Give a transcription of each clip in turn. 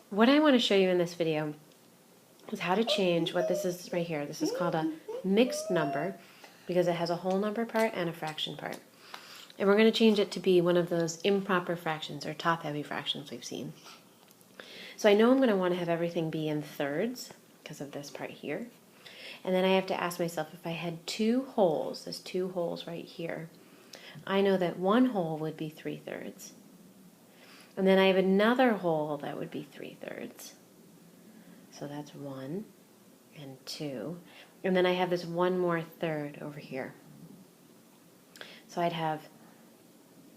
what I want to show you in this video is how to change what this is right here. This is called a mixed number because it has a whole number part and a fraction part. And we're going to change it to be one of those improper fractions or top-heavy fractions we've seen. So I know I'm going to want to have everything be in thirds because of this part here. And then I have to ask myself, if I had two wholes, there's two holes right here, I know that one whole would be 3/3. And then I have another whole that would be 3/3. So that's 1 and 2. And then I have this one more third over here. So I'd have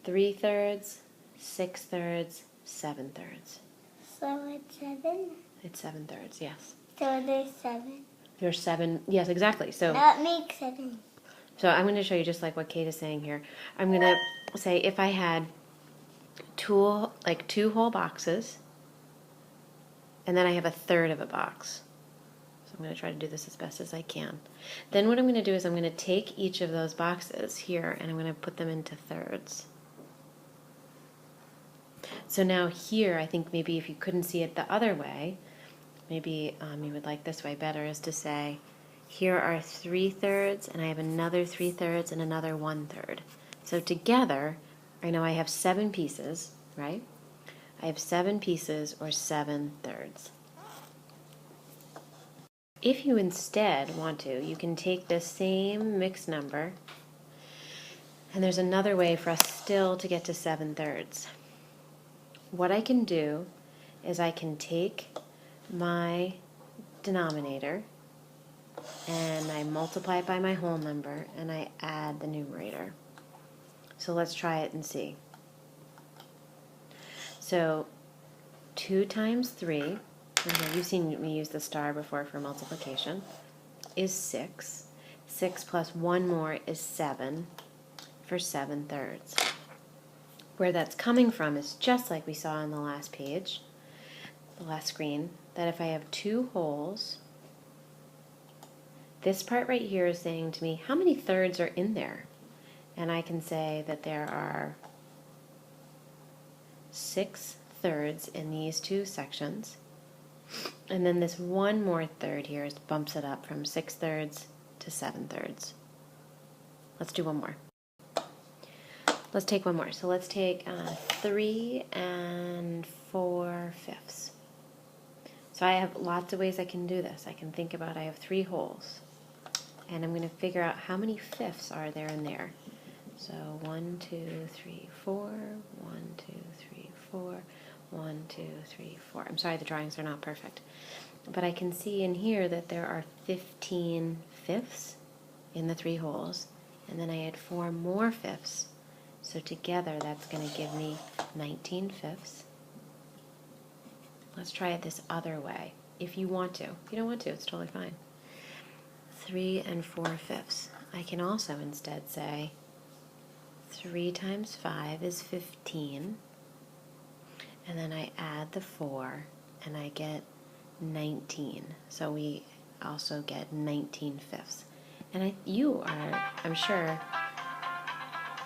3/3, 6/3, 7/3. So it's 7? It's 7/3, yes. So there's 7? There's 7, yes, exactly. So That makes 7. So I'm going to show you just like what Kate is saying here. I'm going to say if I had two whole boxes, and then I have a third of a box. So I'm going to try to do this as best as I can. Then what I'm going to do is I'm going to take each of those boxes here and I'm going to put them into thirds. So now here, I think maybe if you couldn't see it the other way, maybe you would like this way better, is to say, here are 3/3, and I have another 3/3 and another 1/3. So together, I know I have 7 pieces, right? I have 7 pieces or 7/3. If you instead want to, you can take this same mixed number, and there's another way for us still to get to 7/3. What I can do is I can take my denominator and I multiply it by my whole number and I add the numerator. So let's try it and see. So 2 times 3, okay, you've seen me use the star before for multiplication, is 6. 6 plus 1 more is 7 for 7/3. Where that's coming from is just like we saw on the last page, the last screen, that if I have 2 wholes, this part right here is saying to me, how many thirds are in there? And I can say that there are 6/3 in these 2 sections. And then this one more third here bumps it up from 6/3 to 7/3. Let's do one more. Let's take one more. So let's take 3 4/5. So I have lots of ways I can do this. I can think about I have 3 holes. And I'm going to figure out how many fifths are there in there. So 1, 2, 3, 4, 1, 2, 3, 4, 1, 2, 3, 4. I'm sorry the drawings are not perfect. But I can see in here that there are 15 fifths in the 3 holes. And then I add 4 more fifths. So together that's going to give me 19 fifths. Let's try it this other way, if you want to. If you don't want to, it's totally fine. 3 4/5. I can also instead say 3 times 5 is 15, and then I add the 4, and I get 19. So we also get 19 fifths. And you are, I'm sure,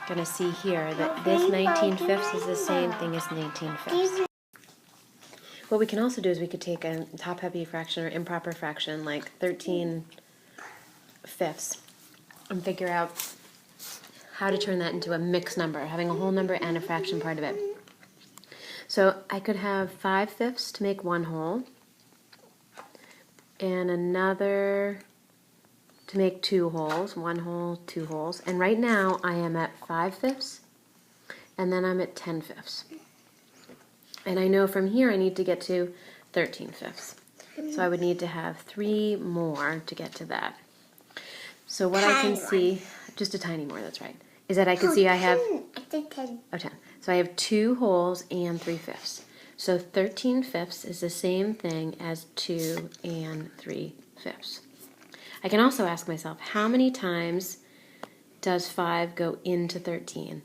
going to see here that this 19 fifths is the same thing as 19 fifths. What we can also do is we could take a top-heavy fraction or improper fraction like 13 fifths and figure out how to turn that into a mixed number, having a whole number and a fraction part of it. So I could have 5 fifths to make 1 whole and another to make 2 wholes, 1 whole, 2 wholes. And right now I am at 5 fifths and then I'm at 10 fifths. And I know from here I need to get to 13 fifths. So I would need to have 3 more to get to that. So what I can see, just a tiny more, that's right, is that I can see I have, 10. Oh, 10. So I have 2 wholes and 3 fifths. So 13 fifths is the same thing as 2 3 fifths. I can also ask myself, how many times does 5 go into 13?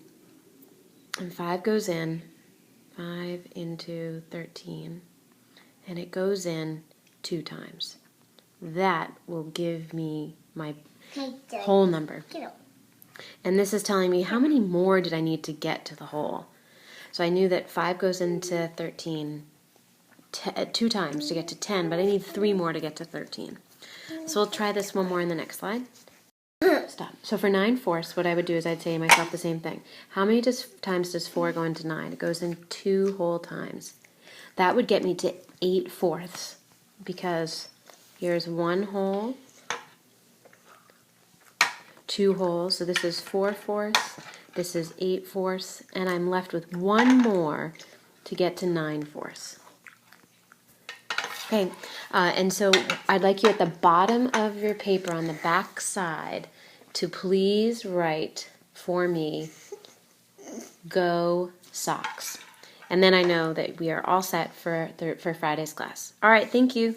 And 5 goes in, 5 into 13, and it goes in 2 times. That will give me my whole number. And this is telling me how many more did I need to get to the whole. So I knew that 5 goes into 13 2 times to get to 10, but I need 3 more to get to 13. So we'll try this one more in the next slide. Stop. So for 9/4, what I would do is I'd say to myself the same thing. How many times does 4 go into 9? It goes in 2 whole times. That would get me to 8/4, because here's 1 whole, 2 wholes, so this is 4/4, this is 8/4, and I'm left with 1 more to get to 9/4. Okay, and so I'd like you at the bottom of your paper on the back side to please write for me, "Go Sox." And then I know that we are all set for Friday's class. All right, thank you.